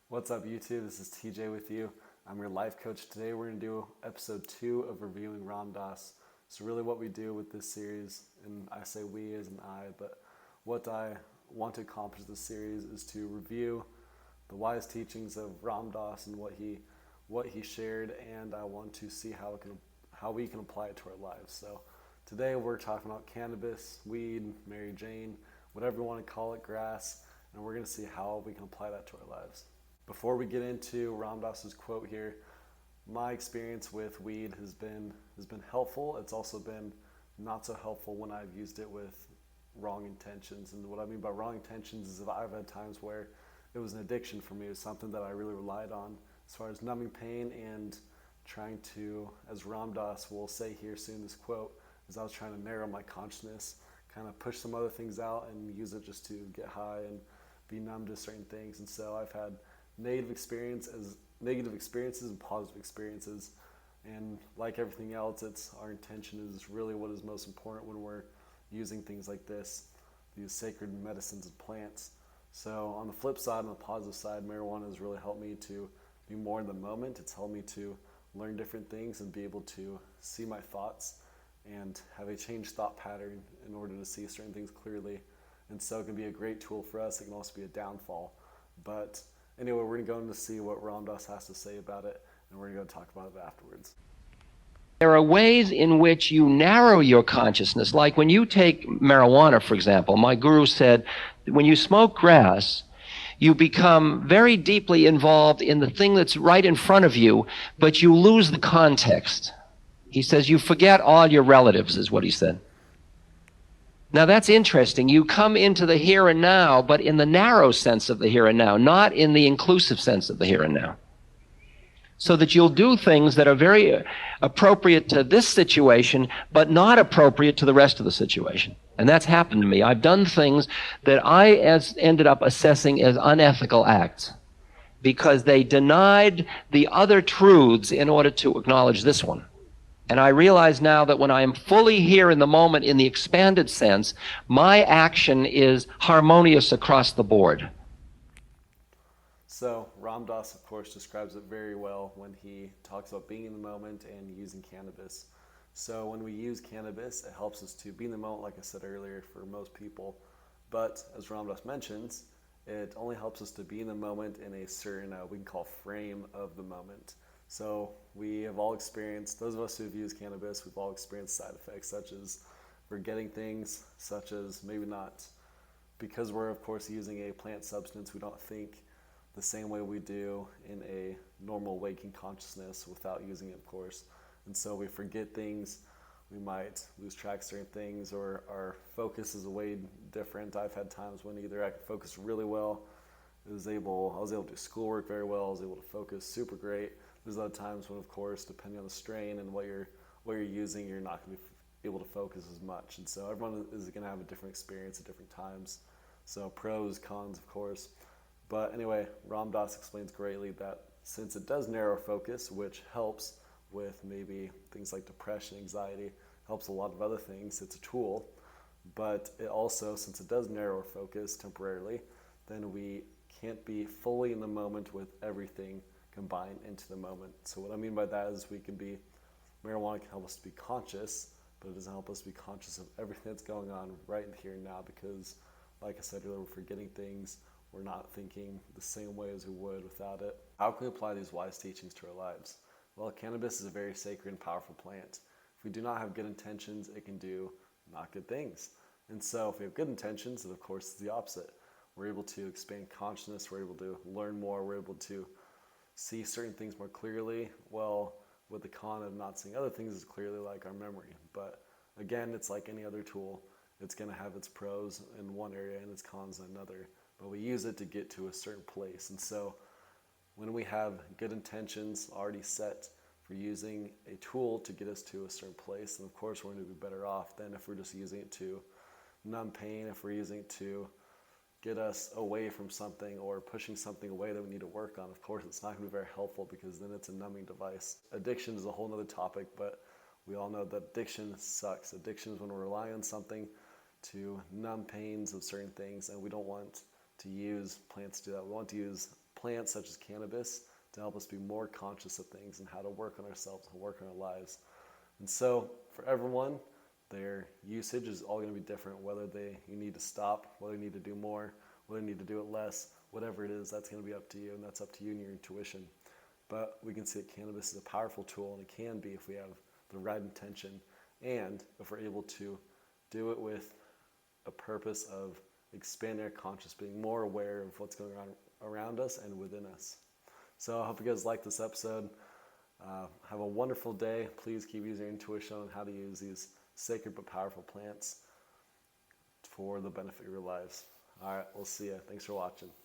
What's up, YouTube? This is TJ with you. I'm your life coach. Today we're going to do episode 2 of reviewing Ram Dass. So really what we do with this series, and I say we as an I, but what I want to accomplish this series is to review the wise teachings of Ram Dass and what he shared, and I want to see how we can apply it to our lives. So today we're talking about cannabis, weed, Mary Jane, whatever you want to call it, grass, and we're going to see how we can apply that to our lives. Before we get into Ram Dass's quote here, my experience with weed has been helpful. It's also been not so helpful when I've used it with wrong intentions. And what I mean by wrong intentions is that I've had times where it was an addiction for me. It was something that I really relied on as far as numbing pain and trying to, as Ram Dass will say here soon, this quote, is I was trying to narrow my consciousness, kind of push some other things out and use it just to get high and be numb to certain things. And so I've had negative experiences and positive experiences, and like everything else, it's our intention is really what is most important when we're using things like this, these sacred medicines and plants. So on the flip side, on the positive side, marijuana has really helped me to be more in the moment. It's helped me to learn different things and be able to see my thoughts and have a changed thought pattern in order to see certain things clearly. And so it can be a great tool for us. It can also be a downfall. But anyway, we're going to go in to see what Ram Dass has to say about it, and we're going to go talk about it afterwards. There are ways in which you narrow your consciousness. Like when you take marijuana, for example, my guru said, when you smoke grass, you become very deeply involved in the thing that's right in front of you, but you lose the context. He says you forget all your relatives, is what he said. Now that's interesting. You come into the here and now, but in the narrow sense of the here and now, not in the inclusive sense of the here and now. So that you'll do things that are very appropriate to this situation, but not appropriate to the rest of the situation. And that's happened to me. I've done things that I ended up assessing as unethical acts because they denied the other truths in order to acknowledge this one. And I realize now that when I am fully here in the moment in the expanded sense, my action is harmonious across the board. So Ram Dass, of course, describes it very well when he talks about being in the moment and using cannabis. So when we use cannabis, it helps us to be in the moment, like I said earlier, for most people. But as Ram Dass mentions, it only helps us to be in the moment in a certain, we can call frame of the moment. So we have all experienced, those of us who have used cannabis, we've all experienced side effects such as forgetting things, such as maybe not, because we're of course using a plant substance, we don't think the same way we do in a normal waking consciousness without using it, of course. And so we forget things, we might lose track of certain things, or our focus is way different. I've had times when either I could focus really well, I was able to do schoolwork very well, I was able to focus super great. There's other times when, of course, depending on the strain and what you're using, you're not going to be able to focus as much. And so everyone is going to have a different experience at different times. So pros, cons, of course. But anyway, Ram Dass explains greatly that since it does narrow focus, which helps with maybe things like depression, anxiety, helps a lot of other things, it's a tool. But it also, since it does narrow focus temporarily, then we can't be fully in the moment with everything combine into the moment. So what I mean by that is marijuana can help us to be conscious, but it doesn't help us to be conscious of everything that's going on right in here and now, because like I said earlier, we're forgetting things, we're not thinking the same way as we would without it. How can we apply these wise teachings to our lives? Well, cannabis is a very sacred and powerful plant. If we do not have good intentions, it can do not good things. And so if we have good intentions, then of course it's the opposite. We're able to expand consciousness, we're able to learn more, we're able to see certain things more clearly. Well, with the con of not seeing other things as clearly, like our memory. But again, it's like any other tool. It's going to have its pros in one area and its cons in another. But we use it to get to a certain place. And so when we have good intentions already set for using a tool to get us to a certain place, then of course we're going to be better off than if we're just using it to numb pain, if we're using it to get us away from something or pushing something away that we need to work on. Of course, it's not going to be very helpful because then it's a numbing device. Addiction is a whole other topic, but we all know that addiction sucks. Addiction is when we're relying on something to numb pains of certain things, and we don't want to use plants to do that. We want to use plants such as cannabis to help us be more conscious of things and how to work on ourselves and work on our lives. And so for everyone, their usage is all going to be different, whether you need to stop, whether you need to do more, whether you need to do it less, whatever it is, that's going to be up to you, and that's up to you and your intuition. But we can see that cannabis is a powerful tool, and it can be if we have the right intention, and if we're able to do it with a purpose of expanding our consciousness, being more aware of what's going on around us and within us. So I hope you guys liked this episode. Have a wonderful day. Please keep using your intuition on how to use these sacred but powerful plants for the benefit of your lives. All right, we'll see you. Thanks for watching.